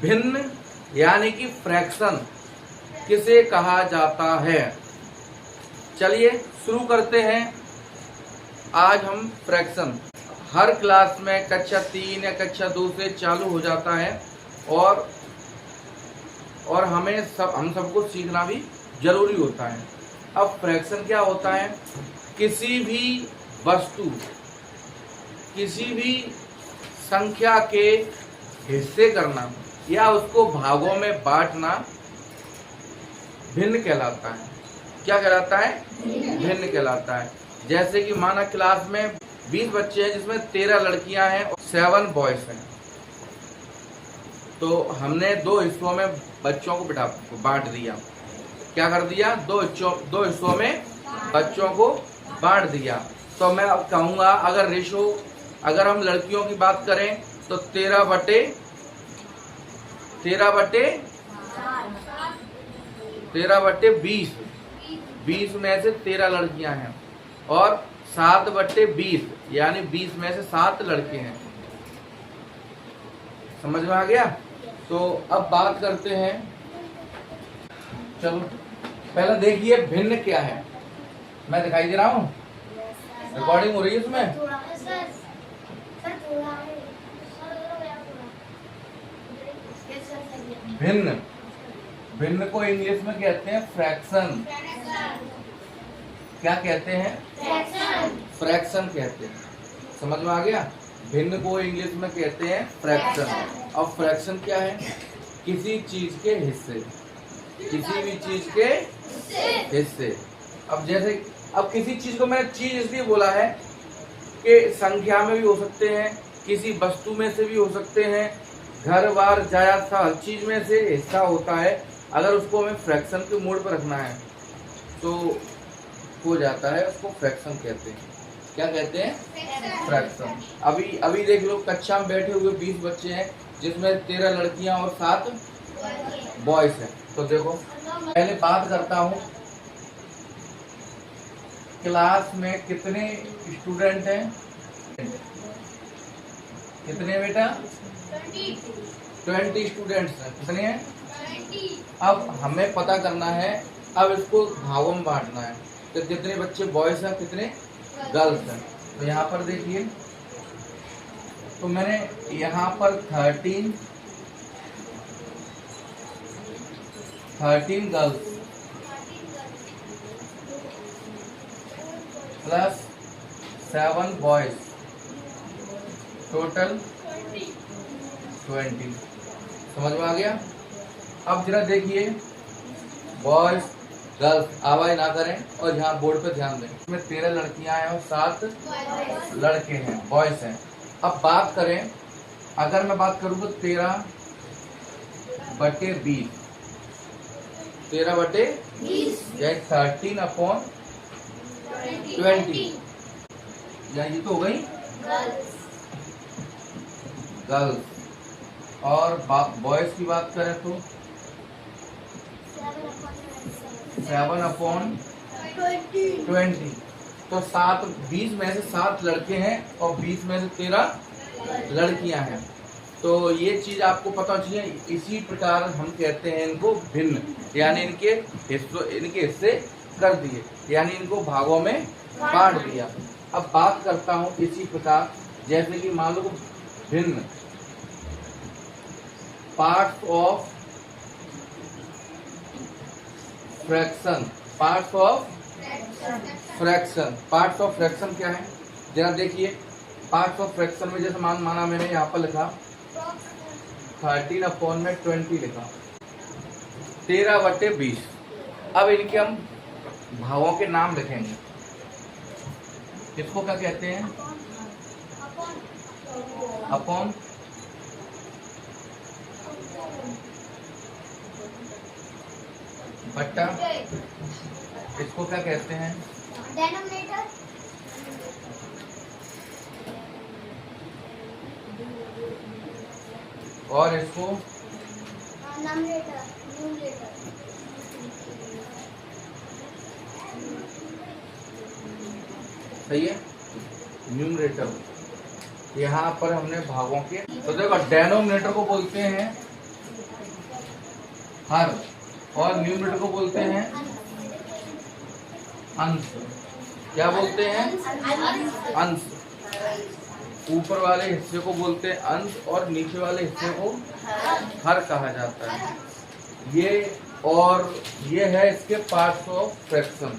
भिन्न यानी कि फ्रैक्शन किसे कहा जाता है। चलिए शुरू करते हैं। आज हम फ्रैक्शन हर क्लास में कक्षा 3 या कक्षा 2 से चालू हो जाता है और हम सबको सीखना भी जरूरी होता है। अब फ्रैक्शन क्या होता है? किसी भी वस्तु, किसी भी संख्या के हिस्से करना या उसको भागों में बांटना भिन्न कहलाता है। क्या कहलाता है? भिन्न कहलाता है। जैसे कि माना क्लास में 20 बच्चे हैं जिसमें 13 लड़कियां हैं और 7 बॉयज हैं, तो हमने 2 हिस्सों में बच्चों को बांट दिया। क्या कर दिया? 2 हिस्सों में बच्चों को बांट दिया। तो मैं अब कहूंगा अगर हम लड़कियों की बात करें तो 13 बटे 20 में से 13 लड़कियां हैं और 7 बटे 20 यानी 20 में से 7 लड़के हैं। समझ में आ गया? तो अब बात करते हैं। चलो पहले देखिए भिन्न क्या है। मैं दिखाई दे रहा हूँ, रिकॉर्डिंग हो रही है इसमें। भिन्न को इंग्लिश में कहते हैं फ्रैक्शन। क्या कहते हैं? फ्रैक्शन कहते हैं। समझ में आ गया? भिन्न को इंग्लिश में कहते हैं फ्रैक्शन। अब फ्रैक्शन क्या है? किसी चीज के हिस्से, किसी भी चीज के हिस्से। अब किसी चीज को मैंने चीज इसलिए बोला है कि संख्या में भी हो सकते हैं, किसी वस्तु में से भी हो सकते हैं, घर बार जायदाद हर चीज में से हिस्सा होता है। अगर उसको हमें फ्रैक्शन के मोड पर रखना है तो हो जाता है, उसको फ्रैक्शन कहते हैं। क्या कहते हैं? फ्रैक्शन। अभी देख लो, कक्षा में बैठे हुए 20 बच्चे हैं जिसमें 13 लड़कियां और 7 बॉयज हैं। तो देखो पहले बात करता हूँ, क्लास में कितने स्टूडेंट हैं? कितने बेटा? 20 स्टूडेंट्स हैं। कितने हैं? 20। अब हमें पता करना है, अब इसको भागों में बांटना है। तो कितने बच्चे बॉयज हैं, कितने गर्ल्स हैं? तो यहाँ पर देखिए, तो मैंने यहाँ पर 13 गर्ल्स प्लस 7 बॉयज, टोटल 20। समझ में आ गया? अब जरा देखिए, बॉयज गर्ल्स आवाज ना करें और यहाँ बोर्ड पे ध्यान दें। इसमें 13 लड़कियां हैं और 7 लड़के हैं, बॉयज हैं। अब बात करें, अगर मैं बात करूँ तो 13 बटे 20, 13 बटे 20 13/20, ये तो हो गई गर्ल्स। और बॉयज की बात करें तो 7/20। तो 20 में से 7 लड़के हैं और 20 में से 13 लड़कियां हैं। तो ये चीज आपको पता चाहिए। इसी प्रकार हम कहते हैं इनको भिन्न, यानी इनके हिस्से कर दिए, यानी इनको भागों में बांट दिया। अब बात करता हूँ इसी प्रकार, जैसे कि मान लो भिन्न parts of fraction. Parts of fraction क्या है? जरा देखिए, पार्ट्स ऑफ फ्रैक्शन में जैसे माना मैंने यहाँ पर लिखा 13/20 लिखा, 13 बटे 20। अब इनके हम भागों के नाम लिखेंगे। इसको क्या कहते हैं? अपॉन। बट्टा। इसको क्या कहते हैं? डेनोमिनेटर। और इसको नंबरेटर, न्यूमरेटर। सही है, न्यूमरेटर। यहाँ पर हमने भागों के, तो देखो डेनोमिनेटर को बोलते हैं हर, और न्यूमरेटर को बोलते हैं अंश। क्या बोलते हैं? अंश। ऊपर वाले हिस्से को बोलते हैं अंश और नीचे वाले हिस्से को हर कहा जाता है। ये है इसके पार्ट्स ऑफ फ्रैक्शन।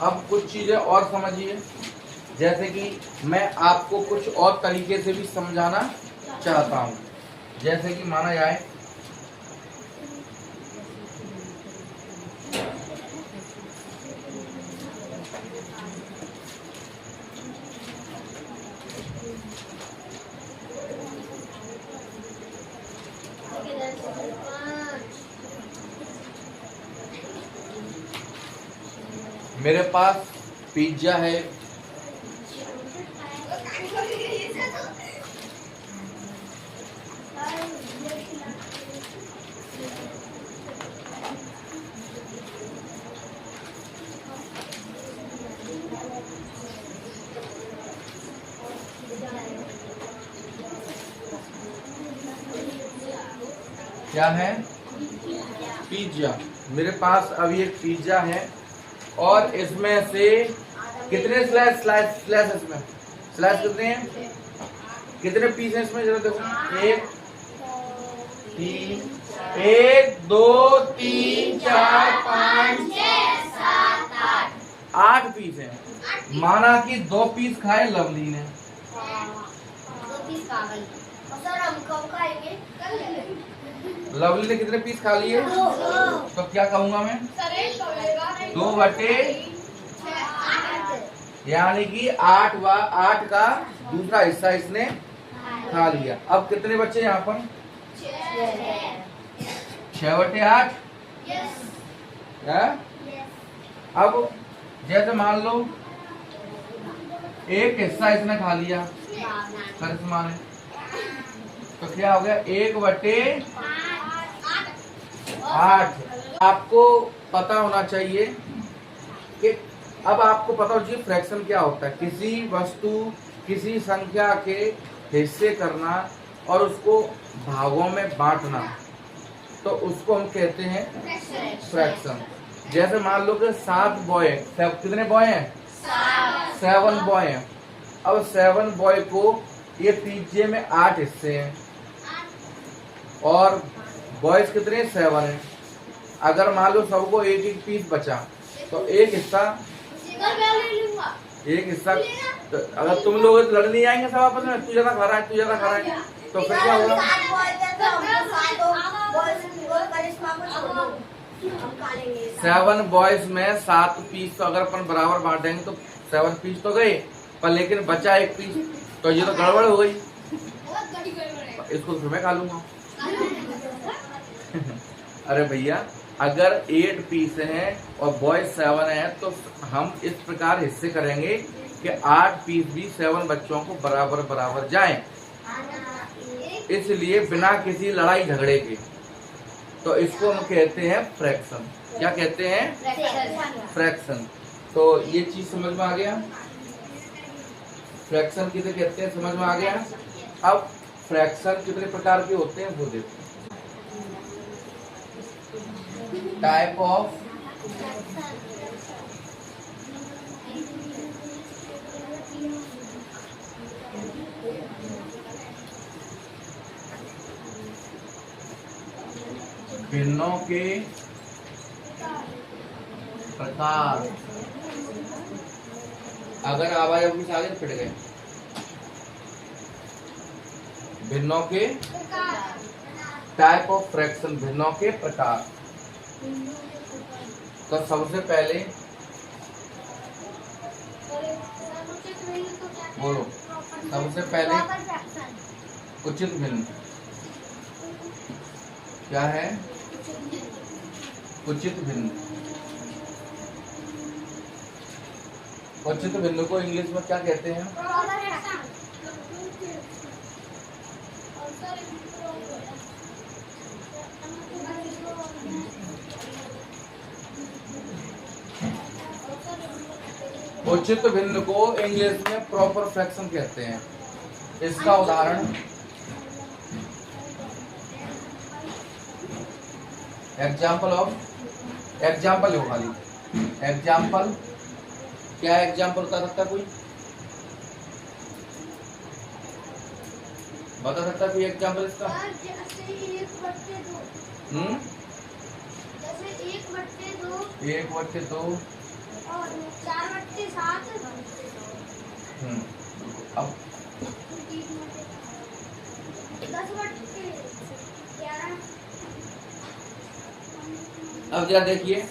अब कुछ चीजें और समझिए, जैसे कि मैं आपको कुछ और तरीके से भी समझाना चाहता हूँ। जैसे कि माना जाए मेरे पास पिज्जा है, क्या है? पिज्जा। मेरे पास अभी एक पिज्जा है और इसमें से कितने स्लाइस इसमें स्लाइस कितने हैं? कितने पीस हैं इसमें? जरा देखो, 1 2 3 4 5 6 7 8 पीस हैं। माना कि 2 पीस खाए लवली ने। 2 पीस खा गई। और सर हम कब खाएंगे? लवली ने कितने पीस खा लिए? 2। तो क्या कहूंगा मैं? 2/8, यानी कि 8 का दूसरा हिस्सा इसने खा लिया। अब कितने बच्चे यहाँ पर? 6/8। अब जैसे मान लो एक हिस्सा इसने खा लिया करिश्मा ने, तो क्या हो गया? 1/8। आपको पता होना चाहिए कि अब आपको पता होना चाहिए फ्रैक्शन क्या होता है। किसी वस्तु, किसी संख्या के हिस्से करना और उसको भागों में बांटना, तो उसको हम कहते हैं फ्रैक्शन। जैसे मान लो कि 7 बॉय, कितने बॉय हैं? 7 बॉय हैं। अब 7 बॉय को ये पिज्जे में 8 हिस्से हैं और बॉयज कितने? 7 हैं। अगर मान लो सबको एक एक पीस बचा, तो एक हिस्सा तो अगर तुम लोग लड़ नहीं आएंगे सब आपस में, तू ज्यादा खा रहा है, तू ज्यादा खा रहा है, तो फिर क्या होगा? 7 बॉयज में 7 पीस, तो अगर अपन बराबर बांट देंगे तो 7 पीस तो गए, पर लेकिन बचा एक पीस, तो ये तो गड़बड़ हो गई। इसको तो फिर मैं खा लूंगा। अरे भैया, अगर 8 पीस हैं और बॉयज 7 हैं, तो हम इस प्रकार हिस्से करेंगे कि 8 पीस भी 7 बच्चों को बराबर बराबर जाएं, इसलिए बिना किसी लड़ाई झगड़े के। तो इसको हम कहते हैं फ्रैक्शन। क्या कहते हैं? फ्रैक्शन। तो ये चीज समझ में आ गया, फ्रैक्शन किसे कहते हैं, समझ में आ गया। अब फ्रैक्शन कितने प्रकार के होते हैं वो देखो। टाइप ऑफ भिन्नों के प्रकार। अगर आवाज अपनी से आगे फिट गए। भिन्नों के टाइप ऑफ फ्रैक्शन, भिन्नों के प्रकार। तो सबसे पहले बोलो, सबसे पहले उचित भिन्न क्या है? उचित भिन्न। उचित भिन्न को इंग्लिश में क्या कहते हैं? उचित भिन्न को इंग्लिश में प्रॉपर फ्रैक्शन कहते हैं। इसका उदाहरण एग्जाम्पल ऑफ, एग्जाम्पल हो खाली, एग्जाम्पल, क्या एग्जाम्पल बता सकता कोई, बता सकता कोई एग्जाम्पल इसका? जैसे 1/2, जैसे 1/2 1/2 और 4/7। अब 10/11। अब जरा देखिए,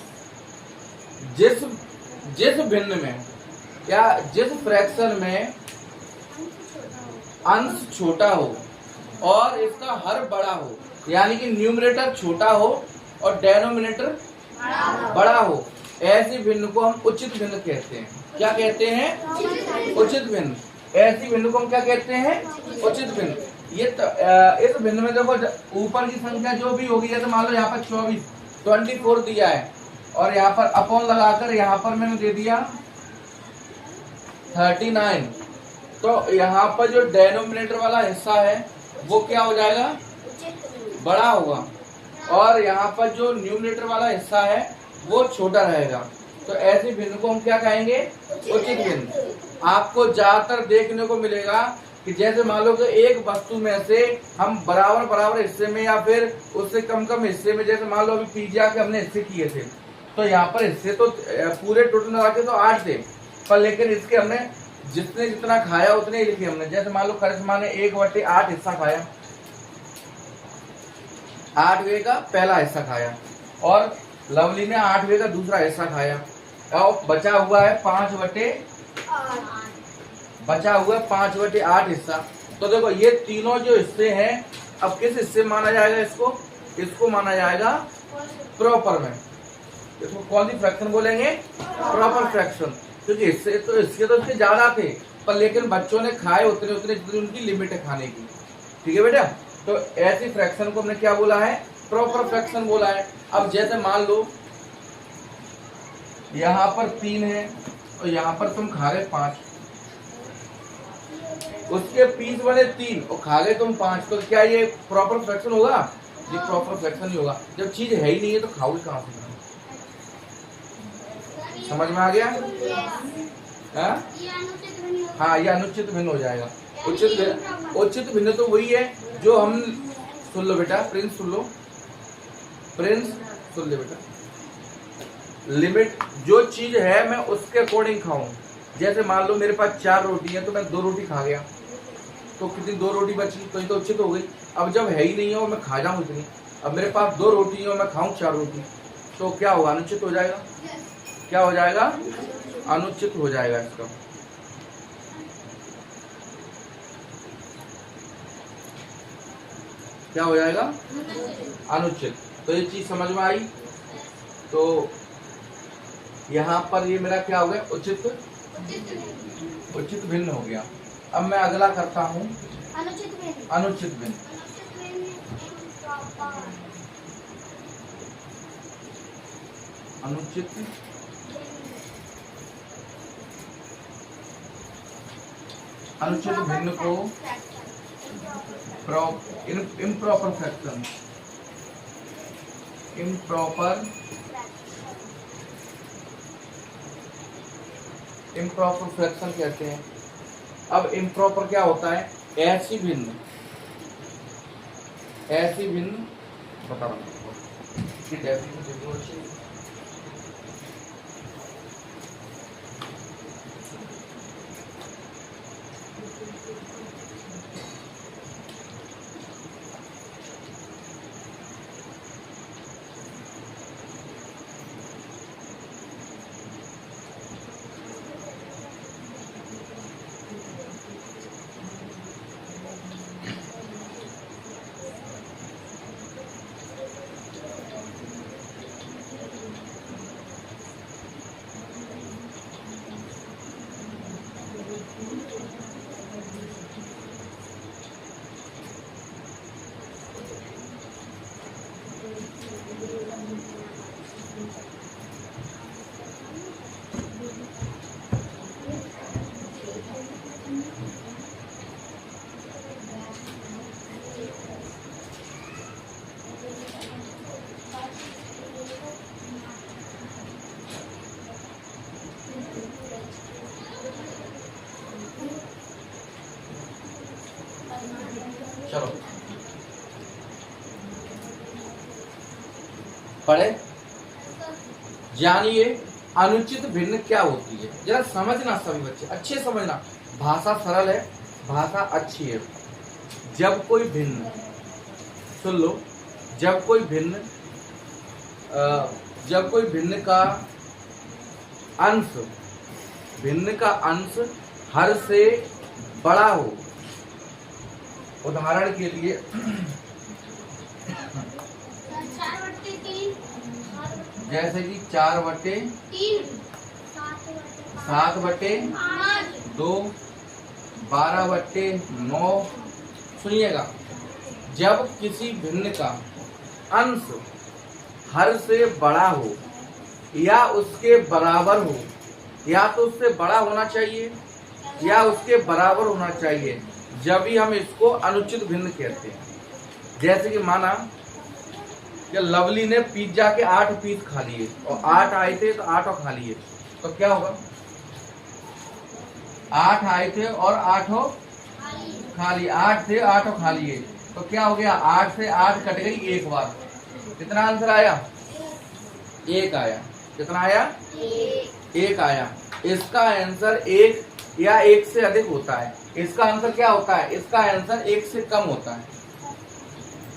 जिस जिस भिन्न में या जिस फ्रैक्शन में अंश छोटा हो और इसका हर बड़ा हो, यानी कि न्यूमरेटर छोटा हो और डेनोमिनेटर बड़ा हो, ऐसी भिन्न को हम उचित भिन्न कहते हैं। क्या कहते हैं? उचित भिन्न। ऐसी भिन्न को हम क्या कहते हैं? उचित भिन्न। ये इस भिन्न में देखो, ऊपर की संख्या जो भी होगी, जैसे मान लो यहाँ पर 24 दिया है और यहाँ पर अपॉन लगाकर यहाँ पर मैंने दे दिया 39, तो यहाँ पर जो डेनोमिनेटर वाला हिस्सा है वो क्या हो जाएगा? बड़ा होगा, और यहाँ पर जो न्यूमरेटर वाला हिस्सा है वो छोटा रहेगा। तो ऐसी भिन्न को हम क्या कहेंगे? उचित भिन्न। आपको ज्यादातर देखने को मिलेगा कि जैसे मान लो कि एक वस्तु में से हम बराबर बराबर हिस्से में या फिर उससे कम कम हिस्से में, जैसे मान लो अभी पिज्जा के हमने हिस्से किए थे, तो यहाँ पर हिस्से तो पूरे टोटल मिला के तो 8 थे, पर लेकिन इसके हमने जितना खाया उतने ही लिखे हमने। जैसे मान लो करिश्मा ने 1/8 हिस्सा खाया, 8वें का पहला हिस्सा खाया, और लवली ने 8वें का दूसरा हिस्सा खाया, और बचा हुआ है 5/8 हिस्सा। तो देखो ये तीनों जो हिस्से हैं, अब किस हिस्से माना जाएगा इसको? इसको माना जाएगा प्रॉपर में। इसको कौन सी फ्रैक्शन बोलेंगे? Proper fraction. क्योंकि इससे तो इसके ज्यादा थे, पर लेकिन बच्चों ने खाए उतने जितनी उनकी लिमिट है खाने की। ठीक है बेटा, तो ऐसी फ्रैक्शन को हमने क्या बोला है? प्रॉपर फ्रैक्शन बोला है। अब जैसे मान लो यहाँ पर 3 है और यहाँ पर तुम खा गए 5, उसके पीस बने 3 और खा गए तुम 5, तो क्या ये प्रॉपर फ्रैक्शन होगा? ये प्रॉपर फ्रैक्शन ही होगा। जब चीज है ही नहीं है तो खाओगे कहाँ से? समझ में आ गया? हाँ, ये अनुचित भिन्न हो जाएगा। उचित भिन्न तो वही है जो हम, सुन लो बेटा, प्रिंस सुन लो, प्रिंस सुन ले बेटा, लिमिट जो चीज है मैं उसके अकॉर्डिंग खाऊं। जैसे मान लो मेरे पास 4 रोटी है तो मैं 2 रोटी खा गया, तो कितनी 2 रोटी बची, तो ये तो उचित हो गई। अब जब है ही नहीं है और मैं खा जाऊं इतनी, अब मेरे पास 2 रोटी है और मैं खाऊं 4 रोटी, तो क्या होगा? अनुचित हो जाएगा। क्या हो जाएगा? अनुचित हो जाएगा इसका। क्या हो जाएगा? अनुचित। तो ये चीज समझ में आई। तो यहाँ पर ये मेरा क्या हो गया? उचित भिन्न हो गया। अब मैं अगला करता हूँ अनुचित भिन्न। अनुचित भिन्न को इम्प्रॉपर फ्रैक्शन, इम्प्रॉपर फ्रैक्शन कहते हैं। अब इम्प्रॉपर क्या होता है? ऐसी भिन्न बता रहा हूँ। पढ़े। जानिए अनुचित भिन्न क्या होती है, जरा समझना सभी बच्चे, अच्छे समझना। भाषा सरल है, भाषा अच्छी है। जब कोई भिन्न, सुन लो, जब कोई भिन्न का अंश हर से बड़ा हो, उदाहरण के लिए 4/3, जैसे कि 4/3, 7/2, 12/9। सुनिएगा, जब किसी भिन्न का अंश हर से बड़ा हो या उसके बराबर हो, या तो उससे बड़ा होना चाहिए या उसके बराबर होना चाहिए, जब भी हम इसको अनुचित भिन्न कहते हैं। जैसे कि माना कि लवली ने पिज्जा के 8 पीस खा लिए और 8 आए थे तो 8 खा लिए, तो क्या होगा? 8 आए थे और 8 खा लिए, 8 थे 8 खा लिए, तो क्या हो गया? 8 से 8 कट गई एक बार। कितना आंसर आया? 1 आया। कितना आया? 1 आया। इसका आंसर 1 या 1 से अधिक होता है। इसका आंसर क्या होता है? इसका आंसर 1 से कम होता है।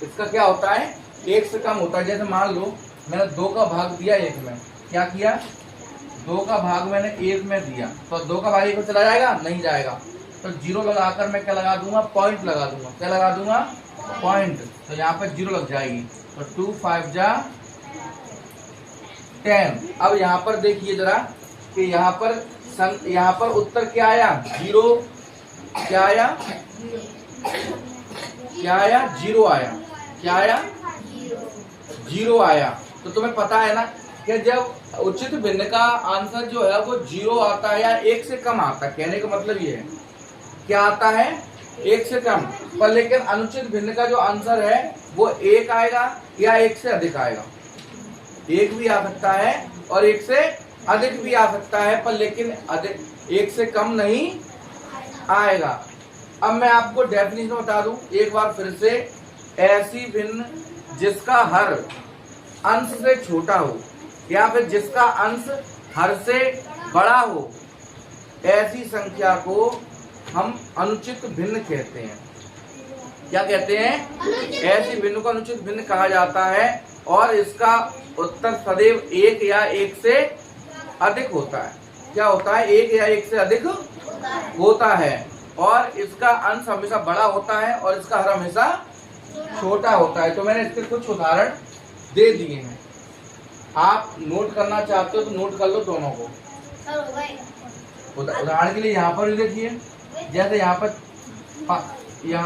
इसका क्या होता है? 1 से कम होता है। जैसे मान लो मैंने 2 का भाग दिया 1 में, क्या किया? 2 का भाग मैंने 1 में दिया, तो 2 का भाग 1 में चला जाएगा? नहीं जाएगा। तो 0 लगाकर मैं क्या लगा दूंगा? पॉइंट लगा दूंगा। क्या लगा दूंगा? पॉइंट। तो यहाँ पे 0 लग जाएगी। तो 2 5 जा 10। अब यहाँ पर देखिए जरा कि यहाँ पर उत्तर क्या आया? 0। क्या आया? क्या आया? 0 आया। क्या आया? 0 आया। तो तुम्हें पता है ना कि जब उचित भिन्न का आंसर जो है वो 0 आता है या 1 से कम आता है, कहने का मतलब ये है, क्या आता है? 1 से कम। पर लेकिन अनुचित भिन्न का जो आंसर है वो 1 आएगा या 1 से अधिक आएगा। 1 भी आ सकता है और 1 से अधिक भी आ सकता है, पर लेकिन अधिक 1 से कम नहीं आएगा। अब मैं आपको डेफिनेशन बता दूं एक बार फिर से। ऐसी भिन्न जिसका हर अंश से छोटा हो या फिर जिसका अंश हर से बड़ा हो, ऐसी संख्या को हम अनुचित भिन्न कहते हैं। क्या कहते हैं? ऐसी भिन्न को अनुचित भिन्न कहा जाता है और इसका उत्तर सदैव 1 या 1 से अधिक होता है। क्या होता है? 1 या 1 से अधिक होता है और इसका अंश हमेशा बड़ा होता है और इसका हर हमेशा छोटा होता है। तो मैंने इसके कुछ उदाहरण दे दिए हैं, आप नोट करना चाहते हो तो नोट कर लो दोनों को। उदाहरण के लिए यहाँ पर देखिए, जैसे यहाँ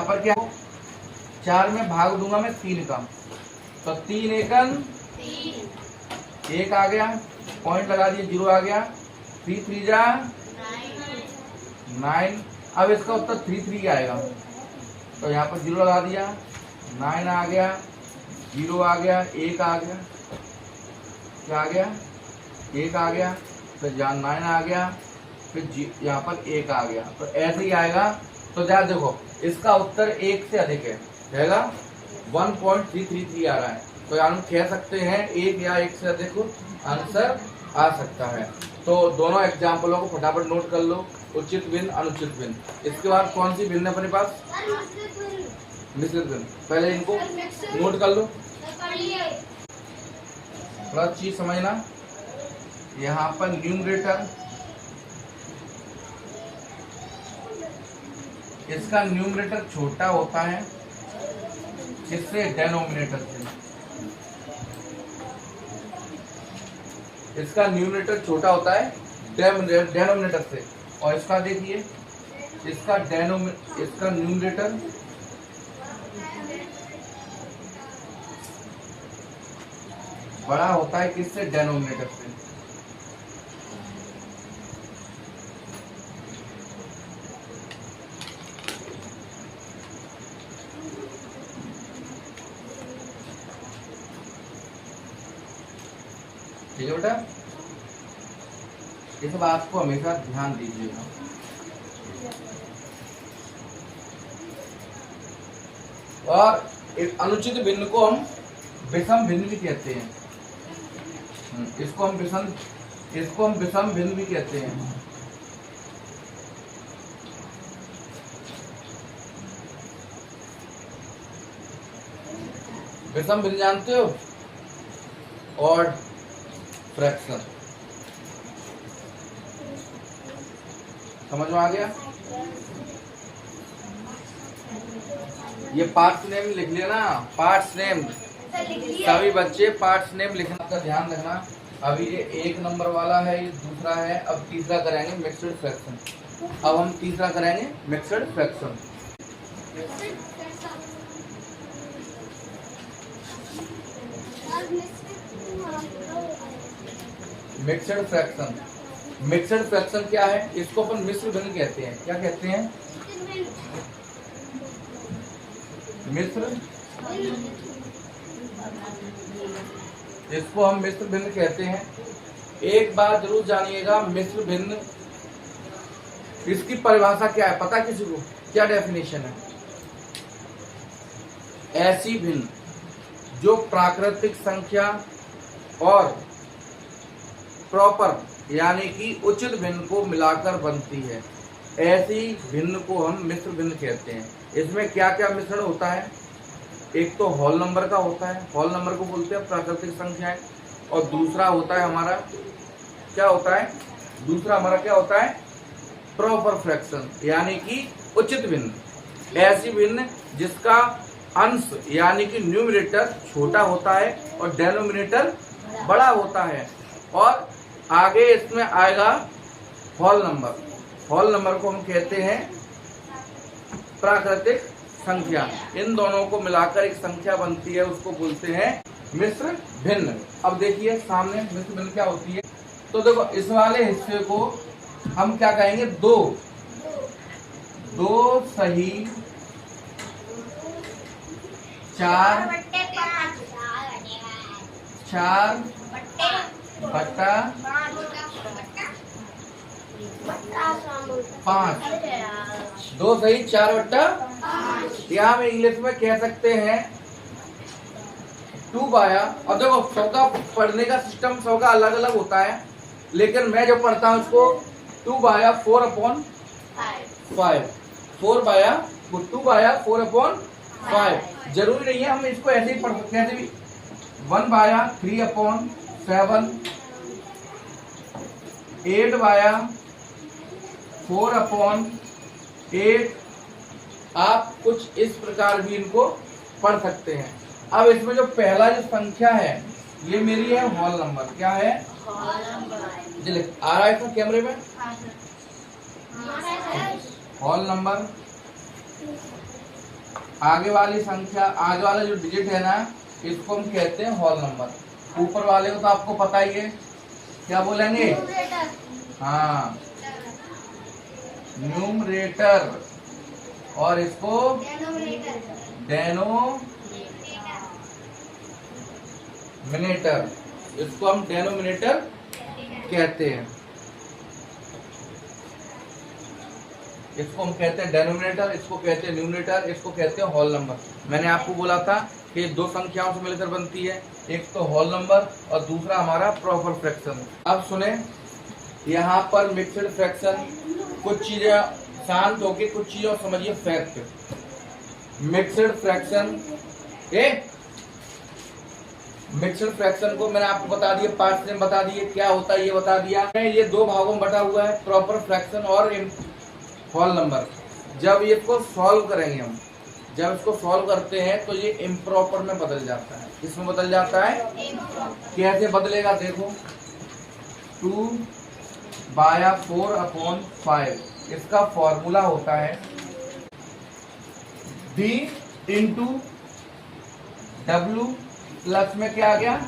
पर क्या, 4 में भाग दूंगा मैं 3 का, तो 3 एकन 1 आ गया, पॉइंट लगा दिए, 0 आ गया। 3 3 जा 9। अब इसका उत्तर 3 3 आएगा, तो यहाँ पर 0 लगा दिया, 9 आ गया, 0 आ गया, 1 आ गया। क्या आ गया? 1 आ गया, फिर 9 आ गया, फिर यहाँ पर 1 आ गया। तो ऐसे ही आएगा। तो ध्यान देखो, इसका उत्तर 1 से अधिक है, रहेगा 1.333 आ रहा है। तो हम कह सकते हैं 1 या 1 से अधिक आंसर आ सकता है। तो दोनों एग्जाम्पलों को फटाफट नोट कर लो, उचित भिन्न, अनुचित भिन्न। इसके बाद कौन सी भिन्न अपने पास? मिश्रित भिन्न। पहले इनको नोट कर लो, थोड़ा चीज समझना। यहाँ पर न्यूमरेटर, इसका न्यूमरेटर छोटा होता है किससे? डेनोमिनेटर से। इसका न्यूमरेटर छोटा होता है डेनोमिनेटर से। और इसका देखिए, इसका न्यूमरेटर बड़ा होता है किससे? डेनोमिनेटर से। ठीक है बेटा, इस बात को हमेशा ध्यान दीजिएगा। और एक अनुचित भिन्न को हम विषम भिन्न भी कहते हैं। इसको हम विषम भिन्न भी कहते हैं। विषम भिन्न जानते हो? ऑड फ्रैक्शन समझ में आ गया? ये पार्ट्स नेम लिख लिया ना, पार्ट्स नेम। सभी बच्चे पार्ट्स नेम लिखने का ध्यान रखना। अभी ये 1 नंबर वाला है, ये दूसरा है। अब तीसरा करेंगे मिक्सड फ्रैक्शन। अब हम तीसरा करेंगे mixed fraction. Mixed fraction, mixed fraction क्या है? इसको अपन मिश्र भिन्न कहते हैं। क्या कहते हैं? मिश्र, इसको हम मिश्र भिन्न कहते हैं। एक बात जरूर जानिएगा, मिश्र भिन्न इसकी परिभाषा क्या है पता किसी को? क्या डेफिनेशन है? ऐसी भिन्न जो प्राकृतिक संख्या और प्रॉपर यानी कि उचित भिन्न को मिलाकर बनती है, ऐसी भिन्न को हम मिश्र भिन्न कहते हैं। इसमें क्या क्या मिश्रण होता है? एक तो होल नंबर का होता है, होल नंबर को बोलते हैं प्राकृतिक संख्याएं। और दूसरा होता है हमारा, क्या होता है? दूसरा हमारा क्या होता है? प्रॉपर फ्रैक्शन यानी कि उचित भिन्न। ऐसी भिन्न जिसका अंश यानी कि न्यूमरेटर छोटा होता है और डेनोमिनेटर बड़ा होता है। और आगे इसमें आएगा होल नंबर। होल नंबर को हम कहते हैं प्राकृतिक संख्या। इन दोनों को मिलाकर एक संख्या बनती है, उसको बोलते हैं मिश्र भिन्न। अब देखिए सामने मिश्र भिन्न क्या होती है। तो देखो इस वाले हिस्से को हम क्या कहेंगे? दो सही 4 बट्टा 5, 2 सही 4 बट्टा। या हम इंग्लिश में कह सकते हैं 2 बाया। और देखो सबका पढ़ने का सिस्टम सबका अलग अलग होता है, लेकिन मैं जो पढ़ता हूँ उसको 2 बाया 4/5, 4 बाया 2 बाया 4/5। जरूरी नहीं है हम इसको ऐसे ही पढ़ सकते हैं, ऐसे भी 1 बाया 3/7, 8 बाया 4/8। आप कुछ इस प्रकार भी इनको पढ़ सकते हैं। अब इसमें जो पहला जो संख्या है ये मेरी है होल नंबर। क्या है? आ रहा है कैमरे में? Whole number. आगे वाली संख्या, आगे वाला जो डिजिट है ना, इसको हम कहते हैं होल नंबर। ऊपर वाले को तो आपको पता ही है, क्या बोलेंगे? हाँ, न्यूमरेटर। और इसको डेनोमिनेटर, इसको हम डेनोमिनेटर कहते हैं। इसको हम कहते हैं डेनोमिनेटर, इसको कहते हैं न्यूमरेटर, इसको कहते हैं होल नंबर। मैंने आपको बोला था कि 2 संख्याओं से मिलकर बनती है, एक तो होल नंबर और दूसरा हमारा प्रॉपर फ्रैक्शन। अब सुने, यहाँ पर मिक्सड फ्रैक्शन, कुछ चीजें शांत होके कुछ चीजों समझिए fact. Mixed fraction, mixed fraction को मैंने आपको बता दिया, पार्ट्स नेम बता दिए, क्या होता है ये बता दिया। ये 2 भागों में बटा हुआ है, प्रॉपर फ्रैक्शन और होल नंबर। जब इसको सॉल्व करेंगे हम, जब इसको सॉल्व करते हैं तो ये इम्प्रॉपर में बदल जाता है। किसमें बदल जाता है? कैसे बदलेगा देखो, 2 बाया 4/5। इसका फॉर्मूला होता है b इंटू W प्लस में क्या आ गया?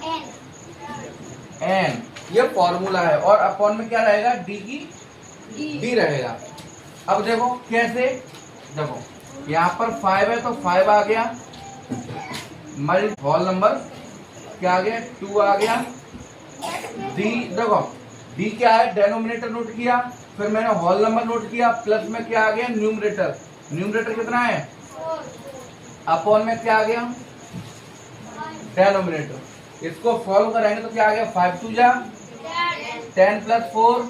n। ये फॉर्मूला है। और अपॉन में क्या रहेगा? d रहेगा। अब देखो कैसे, देखो यहाँ पर 5 है तो 5 आ गया, होल नंबर क्या आ गया? 2 आ गया। d देखो d क्या है? डेनोमिनेटर नोट किया, फिर मैंने होल नंबर नोट किया, प्लस में क्या आ गया? न्यूमरेटर। न्यूमरेटर कितना है? अपॉन में क्या आ गया? डेनोमिनेटर। इसको सॉल्व करेंगे तो क्या आ गया, 5 2 जा 10 प्लस 4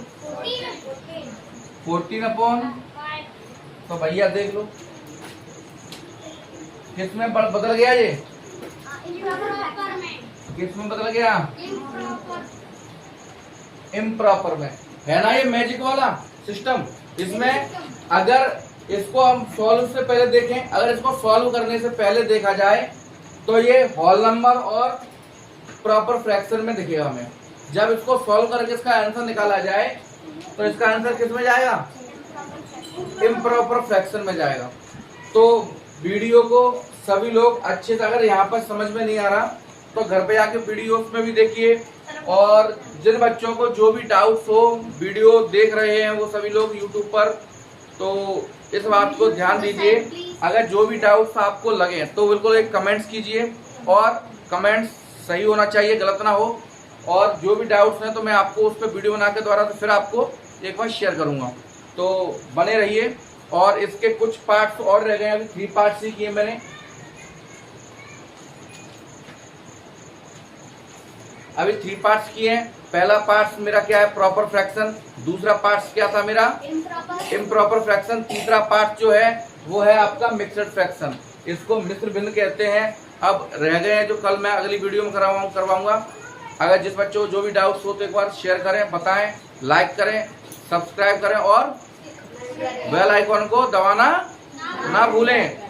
14 अपॉन, तो भैया देख लो किसमें बदल गया, ये किसमें बदल गया, इम्प्रॉपर में, है ना ये मैजिक वाला सिस्टम। इसमें अगर इसको हम सॉल्व से पहले देखें, अगर इसको सॉल्व करने से पहले देखा जाए तो ये होल नंबर और प्रॉपर फ्रैक्शन में दिखेगा हमें। जब इसको सॉल्व करके इसका आंसर निकाला जाए तो इसका आंसर किस में जाएगा, इम्प्रॉपर फ्रैक्शन में जाएगा। तो वीडियो को सभी लोग अच्छे से, अगर यहाँ पर समझ में नहीं आ रहा तो घर पे आके वीडियोस में भी देखिए, और जिन बच्चों को जो भी डाउट्स हो, वीडियो देख रहे हैं वो सभी लोग यूट्यूब पर, तो इस बात को ध्यान दीजिए। अगर जो भी डाउट्स आपको लगे तो बिल्कुल एक कमेंट्स कीजिए, और कमेंट्स सही होना चाहिए, गलत ना हो। और जो भी डाउट्स हैं तो मैं आपको उस पर वीडियो बना के द्वारा तो फिर आपको एक बार शेयर करूंगा, तो बने रहिए। और इसके कुछ पार्ट्स और रह गए, अभी 3 पार्ट्स ही किए मैंने, अभी 3 पार्ट्स किए हैं। पहला पार्ट मेरा क्या है, प्रॉपर फ्रैक्शन। दूसरा पार्ट क्या था मेरा, इम्प्रॉपर फ्रैक्शन। तीसरा पार्ट जो है वो है आपका मिक्सड फ्रैक्शन, इसको मिश्र भिन्न कहते हैं। अब रह गए हैं जो कल मैं अगली वीडियो में करवाऊंगा। अगर जिस बच्चों को जो भी डाउट्स हो तो एक बार शेयर करें, बताएं, लाइक करें, सब्सक्राइब करें और बेल आइकॉन को दबाना ना भूलें।